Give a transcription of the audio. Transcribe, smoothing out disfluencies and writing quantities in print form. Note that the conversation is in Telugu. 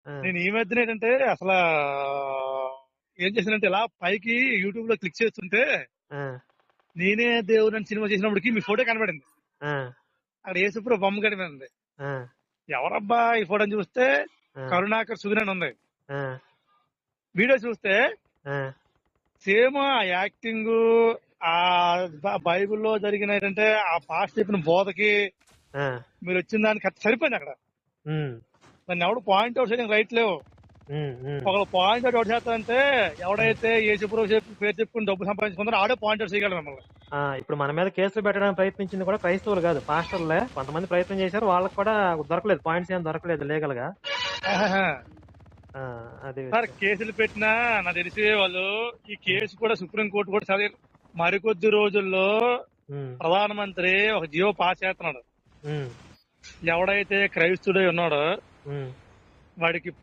ఆ! నేను ఈ మధ్యన ఏంటంటే అసలు ఏం చేశానంటే ఇలా పైకి యూట్యూబ్ లో క్లిక్ చేస్తుంటే ఆ! నేనే దేవుడు అని సినిమా చేసినప్పటికి మీ ఫోటో కనబడింది. ఆ! అక్కడ యేసుప్రభు బొమ్మ కనబడింది. ఆ! ఎవరబ్బా ఈ ఫోటోని చూస్తే ఆ! కరుణాకర్ సుధీర్ అని ఉంది. ఆ! వీడియో చూస్తే ఆ! సేమ్ ఆ యాక్టింగ్, ఆ బైబిల్లో జరిగిన ఏంటంటే ఆ పాస్ట్ చెప్పిన బోధకి ఆ! మీరు వచ్చిన దానికి సరిపోయింది అక్కడ. హ్మ్. దాన్ని ఎవడు పాయింట్ అవుట్ చేయడానికి రైట్ లేవు. హ్మ్. హ్మ్. ఒకళ్ళు పాయింట్ అవుట్ చేస్తారంటే హ్మ్. ఎవడైతే యేసుప్రభు పేరు చెప్పుకుని డబ్బు సంపాదించుకుంటారో ఆడే పాయింట్ అవుట్ చేయగలరు మిమ్మల్ని. ఆ! ఇప్పుడు మన మీద కేసులు పెట్టడానికి ప్రయత్నించింది కూడా క్రైస్తవులు కాదు, పాస్టర్లే. కొంతమంది ప్రయత్నం చేశారు. వాళ్ళకి కూడా దొరకలేదు. పాయింట్స్ ఏం దొరకలేదు లీగల్‌గా. ఆహాహా. ఆ! అది సార్ విషయం. కేసులు పెట్టినా నాకు తెలిసి వాళ్ళు ఈ హ్మ్. కేసు కూడా సుప్రీం కోర్టు కూడా చదివి మరికొద్ది రోజుల్లో హ్మ్. ప్రధానమంత్రి ఒక జీవో పాస్ చేస్తున్నాడు. హ్మ్. ఎవడైతే క్రైస్తుడై ఉన్నాడో హ్మ్. వాడికి